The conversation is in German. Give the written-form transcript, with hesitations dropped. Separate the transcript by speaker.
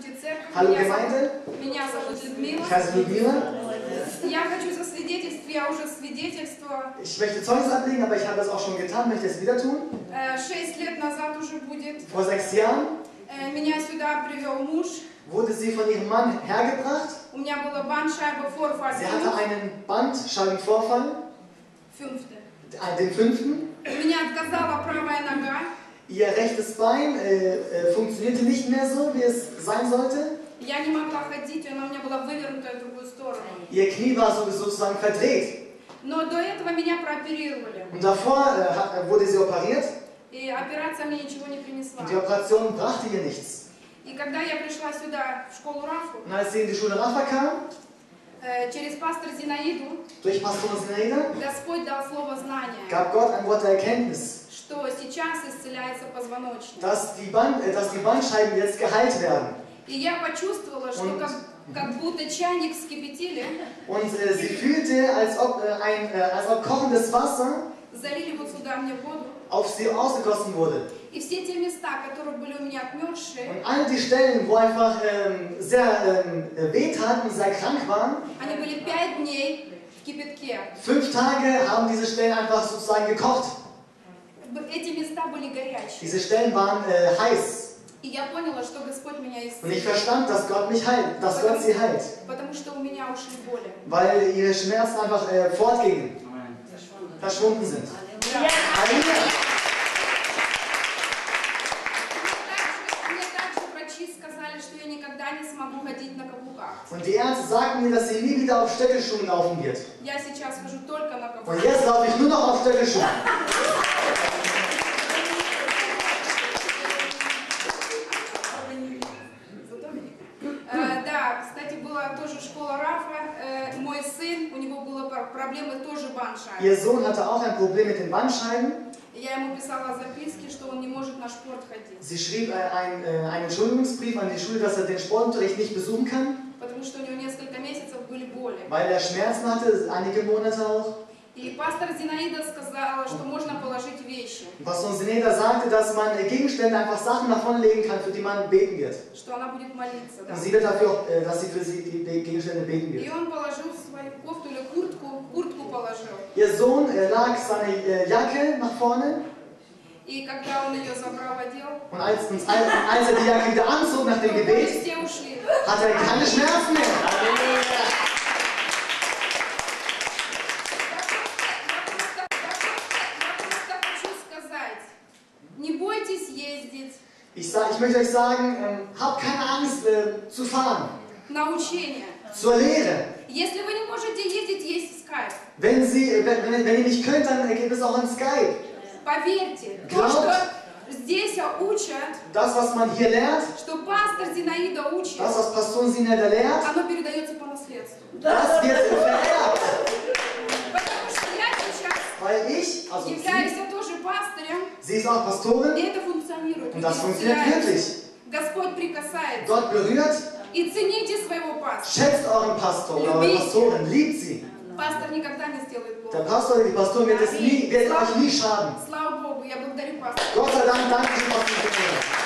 Speaker 1: Здравствуйте, церковь.
Speaker 2: Hallo Gemeinde,
Speaker 1: Меня зовут Людмила.
Speaker 2: ich heiße Ludmila.
Speaker 1: Я хочу засвидетельствовать, я уже свидетельствовала.
Speaker 2: Ich möchte Zeugnis ablegen, aber ich habe das auch schon getan, möchte es wieder tun.
Speaker 1: 6 лет назад уже будет.
Speaker 2: Vor 6 Jahren
Speaker 1: Меня сюда привел муж.
Speaker 2: wurde sie von ihrem Mann hergebracht.
Speaker 1: У меня была bandscheibe Vorfall.
Speaker 2: Sie hatte einen Bandscheibenvorfall, den 5.
Speaker 1: У меня отказала правая нога.
Speaker 2: Ihr rechtes Bein funktionierte nicht mehr so, wie es sein sollte.
Speaker 1: Я не могла ходить, она у меня была вывернутая в другую сторону.
Speaker 2: Ihr Knie war sozusagen verdreht.
Speaker 1: Но до этого меня прооперировали.
Speaker 2: Und davor wurde sie operiert.
Speaker 1: И операция мне ничего не принесла.
Speaker 2: Und die Operation brachte ihr nichts.
Speaker 1: И когда я пришла сюда, в школу Рафу,
Speaker 2: Und als sie in die Schule Rafa kam,
Speaker 1: через пастор Зинаиду,
Speaker 2: durch Pastorin Zinaida,
Speaker 1: Господь дал слово знания,
Speaker 2: gab Gott ein Wort der Erkenntnis,
Speaker 1: что сейчас исцеляется позвоночник.
Speaker 2: dass die Bandscheiben jetzt geheilt werden.
Speaker 1: И я почувствовала, что как будто чайник вскипятили,
Speaker 2: Und sie fühlte, als ob kochendes Wasser
Speaker 1: залили вот сюда мне воду,
Speaker 2: auf sie ausgegossen wurde.
Speaker 1: и все те места, которые были у меня отмерзшие,
Speaker 2: Und all die Stellen, wo einfach sehr wehtaten, sehr krank waren,
Speaker 1: они были 5 дней в кипятке.
Speaker 2: 5 Tage haben diese Stellen einfach sozusagen gekocht.
Speaker 1: Эти места были горячие.
Speaker 2: Diese Stellen waren heiß.
Speaker 1: И я поняла, что Господь меня
Speaker 2: Und ich
Speaker 1: исцелил,
Speaker 2: verstand, dass Gott mich heilt, dass Gott sie heilt.
Speaker 1: потому что у меня ушли боли.
Speaker 2: Weil ihre Schmerzen einfach fortgingen, verschwunden sind. Halleluja.
Speaker 1: Мне также врачи сказали, что я никогда не смогу ходить на каблуках.
Speaker 2: Und die Ärzte sagten mir, dass sie nie wieder auf Stöckelschuhen laufen wird.
Speaker 1: Я сейчас хожу только на
Speaker 2: Und
Speaker 1: каблуках.
Speaker 2: jetzt laufe ich nur noch auf Stöckelschuhen.
Speaker 1: Да, кстати, была тоже школа Рафа. Мой сын, у него были проблемы тоже bandscheiben.
Speaker 2: Ihr Sohn hatte auch ein Problem mit den Bandscheiben.
Speaker 1: Я ему писала записки, что он не может на спорт ходить.
Speaker 2: Sie schrieb einen Entschuldigungsbrief an die Schule, dass er den Sportunterricht nicht besuchen kann,
Speaker 1: Потому что у него несколько месяцев были боли.
Speaker 2: weil er Schmerzen hatte, einige Monate auch.
Speaker 1: И пастор Зинаида сказала, что можно положить вещи,
Speaker 2: Und Pastor Zineda sagte, dass man Gegenstände, einfach Sachen nach vorne legen kann, für die man beten wird.
Speaker 1: что она будет молиться. Да?
Speaker 2: Und sie wird dafür auch, dass sie für sie die Gegenstände beten
Speaker 1: И
Speaker 2: wird.
Speaker 1: он положил свою кофту или куртку положил.
Speaker 2: Ihr Sohn lag seine Jacke nach vorne.
Speaker 1: И когда он ее забрал, одел,
Speaker 2: Und als er die Jacke wieder anzog nach dem
Speaker 1: боли
Speaker 2: Gebet,
Speaker 1: все ушли.
Speaker 2: hatte er keine Schmerzen mehr.
Speaker 1: Я просто хочу сказать, не бойтесь ездить
Speaker 2: Ich möchte euch sagen, habt keine Angst zu fahren,
Speaker 1: на учение.
Speaker 2: zur Lehre.
Speaker 1: Если вы не можете ездить, есть скайп.
Speaker 2: Wenn ihr nicht könnt, dann gibt es auch ein Skype.
Speaker 1: Поверьте, то,
Speaker 2: Glaubt.
Speaker 1: что здесь учат,
Speaker 2: Das, was man hier lernt,
Speaker 1: что пастор Зинаида учит,
Speaker 2: das, was Pastor Zineda lehrt,
Speaker 1: оно передается по наследству.
Speaker 2: das wird vererbt.
Speaker 1: Потому что я сейчас
Speaker 2: Weil ich, also
Speaker 1: являюсь тоже пастырем,
Speaker 2: sie ist auch Pastorin
Speaker 1: и это функционирует.
Speaker 2: und das
Speaker 1: Люди
Speaker 2: funktioniert
Speaker 1: исцеляются.
Speaker 2: wirklich.
Speaker 1: Господь прикасается.
Speaker 2: Gott berührt,
Speaker 1: И цените своего пастора.
Speaker 2: schätzt euren Pastor oder eure Pastorin, liebt sie.
Speaker 1: Пастор никогда не сделает
Speaker 2: Der
Speaker 1: плохо.
Speaker 2: Pastor oder die Pastorin wird euch nie schaden.
Speaker 1: Слава Богу, я благодарю пастора.
Speaker 2: Gott sei Dank, danke schön, Pastor Zineda.